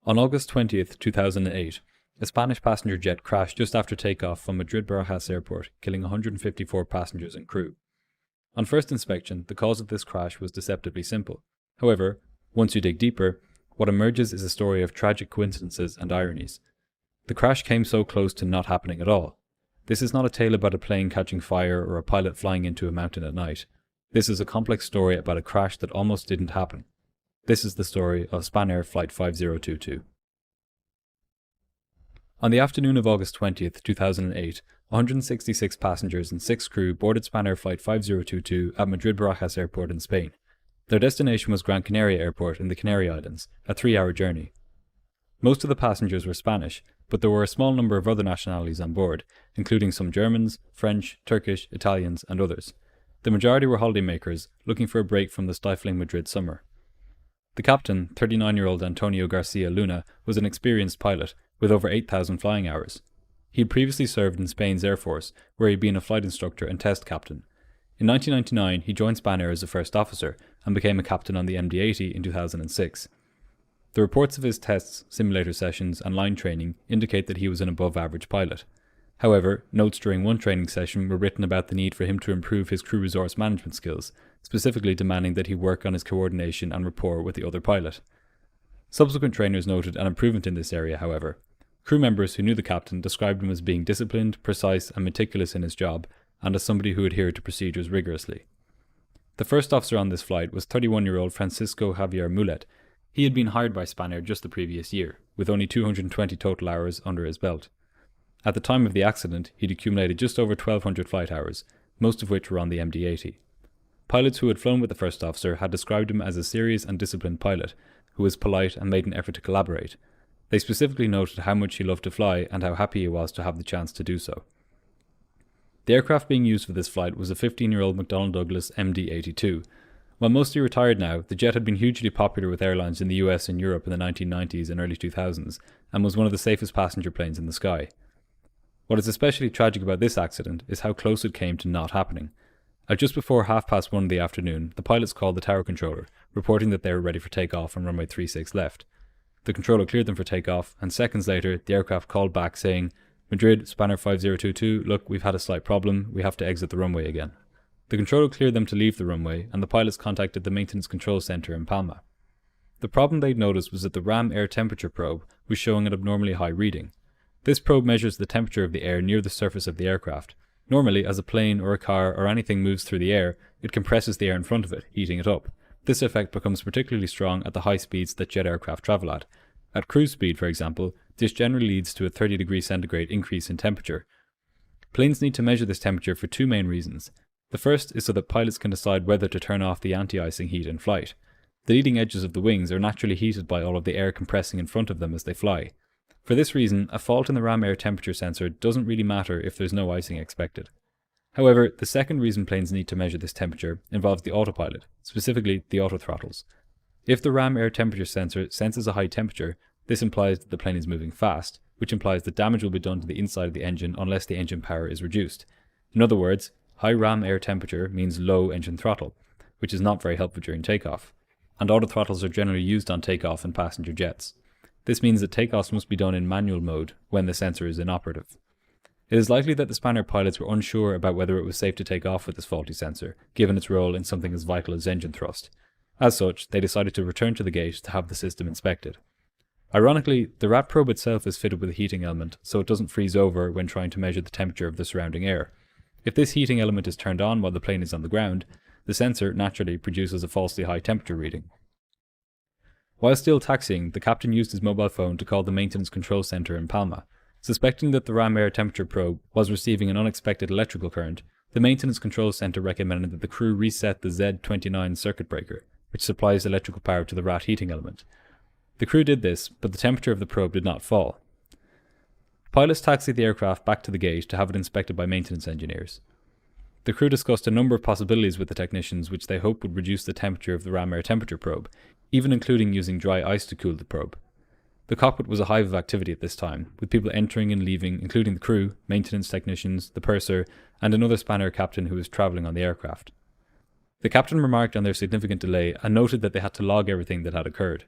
On August 20th, 2008, a Spanish passenger jet crashed just after takeoff from Madrid-Barajas Airport, killing 154 passengers and crew. On first inspection, the cause of this crash was deceptively simple. However, once you dig deeper, what emerges is a story of tragic coincidences and ironies. The crash came so close to not happening at all. This is not a tale about a plane catching fire or a pilot flying into a mountain at night. This is a complex story about a crash that almost didn't happen. This is the story of Spanair Flight 5022. On the afternoon of August 20th, 2008, 166 passengers and 6 crew boarded Spanair Flight 5022 at Madrid-Barajas Airport in Spain. Their destination was Gran Canaria Airport in the Canary Islands, a 3-hour journey. Most of the passengers were Spanish, but there were a small number of other nationalities on board, including some Germans, French, Turkish, Italians, and others. The majority were holidaymakers, looking for a break from the stifling Madrid summer. The captain, 39-year-old Antonio Garcia Luna, was an experienced pilot, with over 8,000 flying hours. He had previously served in Spain's Air Force, where he had been a flight instructor and test captain. In 1999, he joined Spanair as a first officer, and became a captain on the MD-80 in 2006. The reports of his tests, simulator sessions, and line training indicate that he was an above-average pilot. However, notes during one training session were written about the need for him to improve his crew resource management skills, specifically demanding that he work on his coordination and rapport with the other pilot. Subsequent trainers noted an improvement in this area, however. Crew members who knew the captain described him as being disciplined, precise, and meticulous in his job, and as somebody who adhered to procedures rigorously. The first officer on this flight was 31-year-old Francisco Javier Mulet. He had been hired by Spanair just the previous year, with only 220 total hours under his belt. At the time of the accident, he'd accumulated just over 1,200 flight hours, most of which were on the MD-80. Pilots who had flown with the first officer had described him as a serious and disciplined pilot, who was polite and made an effort to collaborate. They specifically noted how much he loved to fly and how happy he was to have the chance to do so. The aircraft being used for this flight was a 15-year-old McDonnell Douglas MD-82. While mostly retired now, the jet had been hugely popular with airlines in the US and Europe in the 1990s and early 2000s, and was one of the safest passenger planes in the sky. What is especially tragic about this accident is how close it came to not happening. At just before 1:30 in the afternoon, the pilots called the tower controller, reporting that they were ready for takeoff on runway 36 left. The controller cleared them for takeoff, and seconds later, the aircraft called back saying, "Madrid, Spanair 5022, look, we've had a slight problem, we have to exit the runway again." The controller cleared them to leave the runway, and the pilots contacted the maintenance control center in Palma. The problem they'd noticed was that the RAM air temperature probe was showing an abnormally high reading. This probe measures the temperature of the air near the surface of the aircraft. Normally, as a plane or a car or anything moves through the air, it compresses the air in front of it, heating it up. This effect becomes particularly strong at the high speeds that jet aircraft travel at. At cruise speed, for example, this generally leads to a 30 degrees centigrade increase in temperature. Planes need to measure this temperature for two main reasons. The first is so that pilots can decide whether to turn off the anti-icing heat in flight. The leading edges of the wings are naturally heated by all of the air compressing in front of them as they fly. For this reason, a fault in the RAM air temperature sensor doesn't really matter if there's no icing expected. However, the second reason planes need to measure this temperature involves the autopilot, specifically the autothrottles. If the RAM air temperature sensor senses a high temperature, this implies that the plane is moving fast, which implies that damage will be done to the inside of the engine unless the engine power is reduced. In other words, high RAM air temperature means low engine throttle, which is not very helpful during takeoff, and autothrottles are generally used on takeoff in passenger jets. This means that takeoffs must be done in manual mode when the sensor is inoperative. It is likely that the Spanair pilots were unsure about whether it was safe to take off with this faulty sensor, given its role in something as vital as engine thrust. As such, they decided to return to the gate to have the system inspected. Ironically, the RAT probe itself is fitted with a heating element, so it doesn't freeze over when trying to measure the temperature of the surrounding air. If this heating element is turned on while the plane is on the ground, the sensor naturally produces a falsely high temperature reading. While still taxiing, the captain used his mobile phone to call the maintenance control center in Palma. Suspecting that the RAM air temperature probe was receiving an unexpected electrical current, the maintenance control center recommended that the crew reset the Z29 circuit breaker, which supplies electrical power to the RAT heating element. The crew did this, but the temperature of the probe did not fall. Pilots taxied the aircraft back to the gate to have it inspected by maintenance engineers. The crew discussed a number of possibilities with the technicians which they hoped would reduce the temperature of the RAM air temperature probe, even including using dry ice to cool the probe. The cockpit was a hive of activity at this time, with people entering and leaving, including the crew, maintenance technicians, the purser, and another Spanair captain who was travelling on the aircraft. The captain remarked on their significant delay and noted that they had to log everything that had occurred.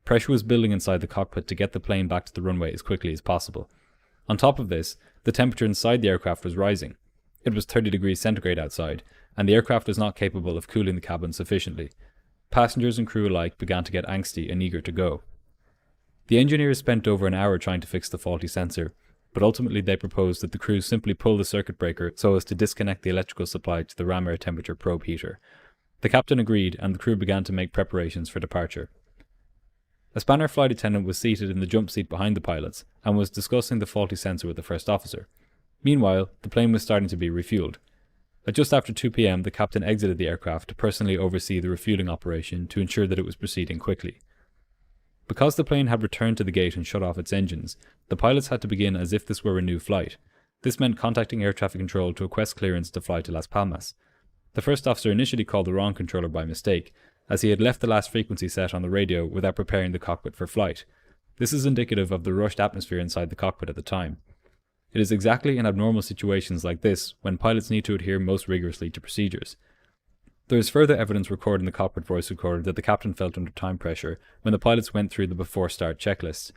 Pressure was building inside the cockpit to get the plane back to the runway as quickly as possible. On top of this, the temperature inside the aircraft was rising. It was 30 degrees centigrade outside, and the aircraft was not capable of cooling the cabin sufficiently. Passengers and crew alike began to get angsty and eager to go. The engineers spent over an hour trying to fix the faulty sensor, but ultimately they proposed that the crew simply pull the circuit breaker so as to disconnect the electrical supply to the ram air temperature probe heater. The captain agreed, and the crew began to make preparations for departure. A Spanair flight attendant was seated in the jump seat behind the pilots and was discussing the faulty sensor with the first officer. Meanwhile, the plane was starting to be refueled. At just after 2 p.m, the captain exited the aircraft to personally oversee the refueling operation to ensure that it was proceeding quickly. Because the plane had returned to the gate and shut off its engines, the pilots had to begin as if this were a new flight. This meant contacting air traffic control to request clearance to fly to Las Palmas. The first officer initially called the wrong controller by mistake, as he had left the last frequency set on the radio without preparing the cockpit for flight. This is indicative of the rushed atmosphere inside the cockpit at the time. It is exactly in abnormal situations like this when pilots need to adhere most rigorously to procedures. There is further evidence recorded in the cockpit voice recorder that the captain felt under time pressure when the pilots went through the before start checklist.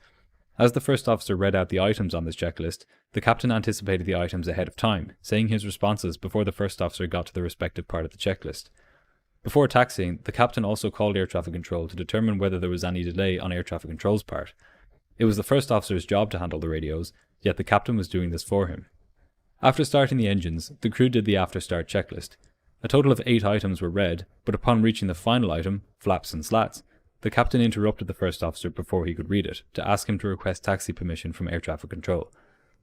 As the first officer read out the items on this checklist, the captain anticipated the items ahead of time, saying his responses before the first officer got to the respective part of the checklist. Before taxiing, the captain also called air traffic control to determine whether there was any delay on air traffic control's part. It was the first officer's job to handle the radios, yet the captain was doing this for him. After starting the engines, the crew did the after start checklist. A total of 8 items were read, but upon reaching the final item, flaps and slats, the captain interrupted the first officer before he could read it, to ask him to request taxi permission from air traffic control.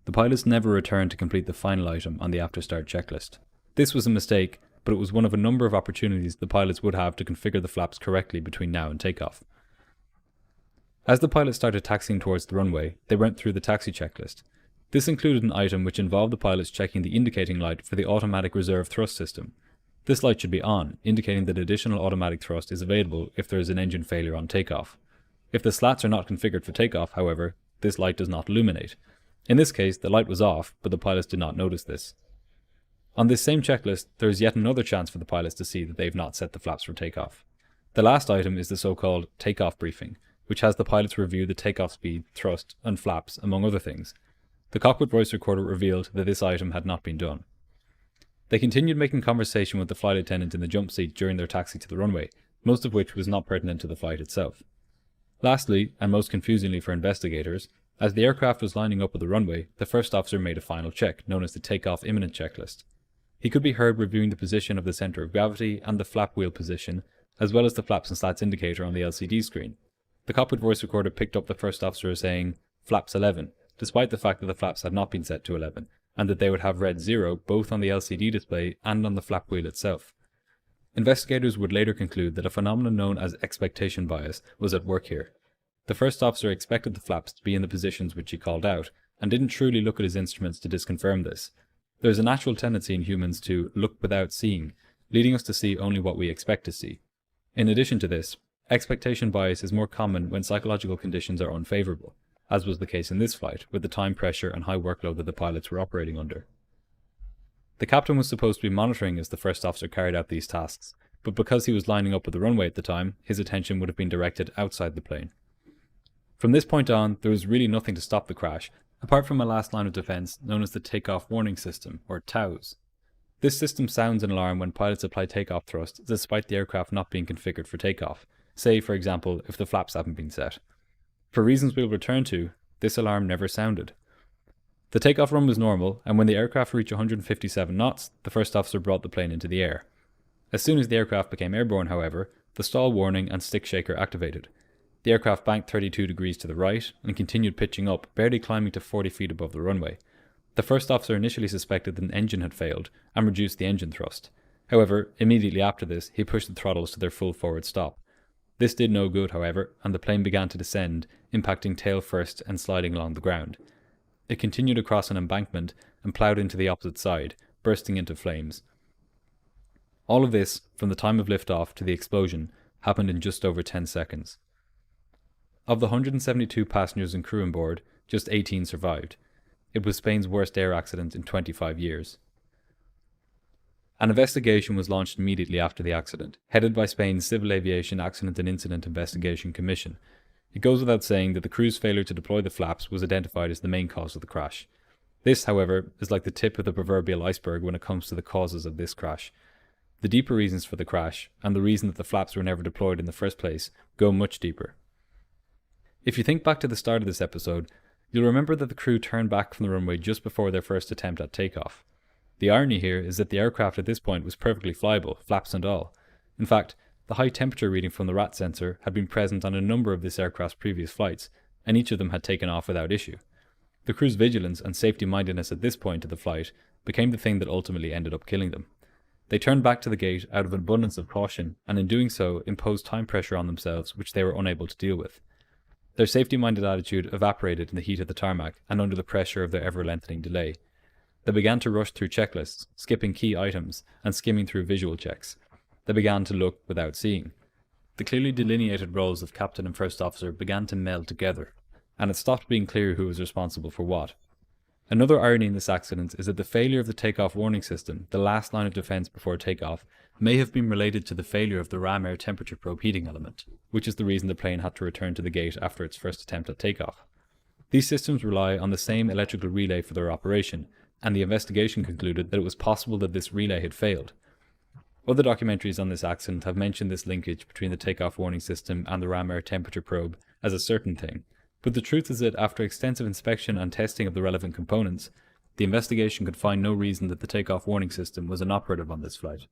The pilots never returned to complete the final item on the after start checklist. This was a mistake, but it was one of a number of opportunities the pilots would have to configure the flaps correctly between now and takeoff. As the pilots started taxiing towards the runway, they went through the taxi checklist. This included an item which involved the pilots checking the indicating light for the automatic reserve thrust system. This light should be on, indicating that additional automatic thrust is available if there is an engine failure on takeoff. If the slats are not configured for takeoff, however, this light does not illuminate. In this case, the light was off, but the pilots did not notice this. On this same checklist, there is yet another chance for the pilots to see that they have not set the flaps for takeoff. The last item is the so-called takeoff briefing, which has the pilots review the takeoff speed, thrust, and flaps, among other things. The cockpit voice recorder revealed that this item had not been done. They continued making conversation with the flight attendant in the jump seat during their taxi to the runway, most of which was not pertinent to the flight itself. Lastly, and most confusingly for investigators, as the aircraft was lining up with the runway, the first officer made a final check, known as the takeoff imminent checklist. He could be heard reviewing the position of the centre of gravity and the flap wheel position, as well as the flaps and slats indicator on the LCD screen. The cockpit voice recorder picked up the first officer as saying, "Flaps 11, despite the fact that the flaps had not been set to 11, and that they would have read 0 both on the LCD display and on the flap wheel itself. Investigators would later conclude that a phenomenon known as expectation bias was at work here. The first officer expected the flaps to be in the positions which he called out, and didn't truly look at his instruments to disconfirm this. There is a natural tendency in humans to look without seeing, leading us to see only what we expect to see. In addition to this, expectation bias is more common when psychological conditions are unfavourable, as was the case in this flight, with the time pressure and high workload that the pilots were operating under. The captain was supposed to be monitoring as the first officer carried out these tasks, but because he was lining up with the runway at the time, his attention would have been directed outside the plane. From this point on, there was really nothing to stop the crash, apart from a last line of defence known as the takeoff warning system, or TAWS. This system sounds an alarm when pilots apply takeoff thrust despite the aircraft not being configured for takeoff, say for example if the flaps haven't been set. For reasons we'll return to, this alarm never sounded. The takeoff run was normal, and when the aircraft reached 157 knots, the first officer brought the plane into the air. As soon as the aircraft became airborne, however, the stall warning and stick shaker activated. The aircraft banked 32 degrees to the right and continued pitching up, barely climbing to 40 feet above the runway. The first officer initially suspected that an engine had failed and reduced the engine thrust. However, immediately after this, he pushed the throttles to their full forward stop. This did no good, however, and the plane began to descend, impacting tail first and sliding along the ground. It continued across an embankment and ploughed into the opposite side, bursting into flames. All of this, from the time of liftoff to the explosion, happened in just over 10 seconds. Of the 172 passengers and crew on board, just 18 survived. It was Spain's worst air accident in 25 years. An investigation was launched immediately after the accident, headed by Spain's Civil Aviation Accident and Incident Investigation Commission. It goes without saying that the crew's failure to deploy the flaps was identified as the main cause of the crash. This, however, is like the tip of the proverbial iceberg when it comes to the causes of this crash. The deeper reasons for the crash, and the reason that the flaps were never deployed in the first place, go much deeper. If you think back to the start of this episode, you'll remember that the crew turned back from the runway just before their first attempt at takeoff. The irony here is that the aircraft at this point was perfectly flyable, flaps and all. In fact, the high temperature reading from the RAT sensor had been present on a number of this aircraft's previous flights, and each of them had taken off without issue. The crew's vigilance and safety-mindedness at this point of the flight became the thing that ultimately ended up killing them. They turned back to the gate out of an abundance of caution, and in doing so imposed time pressure on themselves which they were unable to deal with. Their safety-minded attitude evaporated in the heat of the tarmac and under the pressure of their ever-lengthening delay. They began to rush through checklists, skipping key items, and skimming through visual checks. They began to look without seeing. The clearly delineated roles of captain and first officer began to meld together, and it stopped being clear who was responsible for what. Another irony in this accident is that the failure of the takeoff warning system, the last line of defense before takeoff, may have been related to the failure of the ram air temperature probe heating element, which is the reason the plane had to return to the gate after its first attempt at takeoff. These systems rely on the same electrical relay for their operation, and the investigation concluded that it was possible that this relay had failed. Other documentaries on this accident have mentioned this linkage between the takeoff warning system and the ram air temperature probe as a certain thing, but the truth is that after extensive inspection and testing of the relevant components, the investigation could find no reason that the takeoff warning system was inoperative on this flight.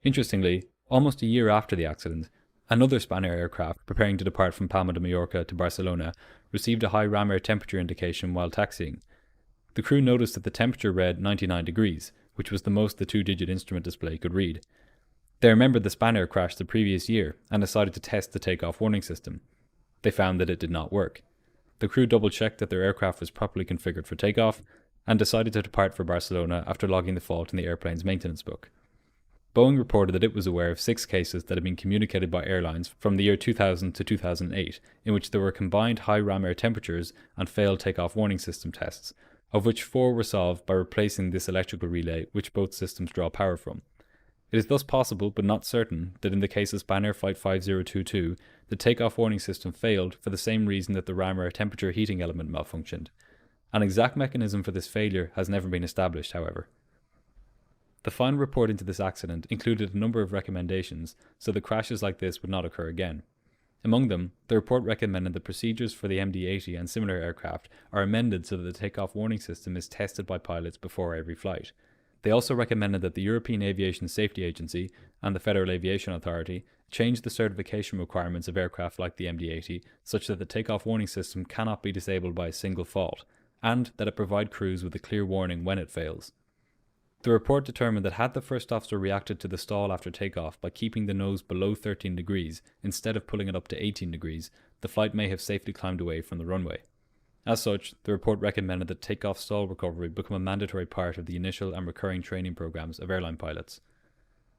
Interestingly, almost a year after the accident, another Spanair aircraft preparing to depart from Palma de Mallorca to Barcelona received a high ram air temperature indication while taxiing. The crew noticed that the temperature read 99 degrees, which was the most the two-digit instrument display could read. They remembered the Spanair crash the previous year and decided to test the takeoff warning system. They found that it did not work. The crew double-checked that their aircraft was properly configured for takeoff and decided to depart for Barcelona after logging the fault in the airplane's maintenance book. Boeing reported that it was aware of 6 cases that had been communicated by airlines from the year 2000 to 2008, in which there were combined high ram air temperatures and failed takeoff warning system tests, of which 4 were solved by replacing this electrical relay which both systems draw power from. It is thus possible, but not certain, that in the case of Spanair Flight 5022, the takeoff warning system failed for the same reason that the ram air temperature heating element malfunctioned. An exact mechanism for this failure has never been established, however. The final report into this accident included a number of recommendations so that crashes like this would not occur again. Among them, the report recommended that procedures for the MD-80 and similar aircraft are amended so that the takeoff warning system is tested by pilots before every flight. They also recommended that the European Aviation Safety Agency and the Federal Aviation Authority change the certification requirements of aircraft like the MD-80 such that the takeoff warning system cannot be disabled by a single fault, and that it provide crews with a clear warning when it fails. The report determined that had the first officer reacted to the stall after takeoff by keeping the nose below 13 degrees instead of pulling it up to 18 degrees, the flight may have safely climbed away from the runway. As such, the report recommended that takeoff stall recovery become a mandatory part of the initial and recurring training programs of airline pilots.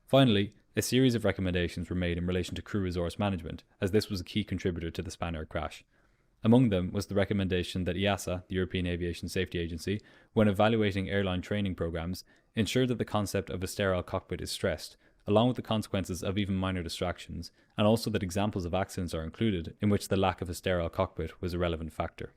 Finally, a series of recommendations were made in relation to crew resource management, as this was a key contributor to the Spanair crash. Among them was the recommendation that EASA, the European Aviation Safety Agency, when evaluating airline training programs, ensure that the concept of a sterile cockpit is stressed, along with the consequences of even minor distractions, and also that examples of accidents are included in which the lack of a sterile cockpit was a relevant factor.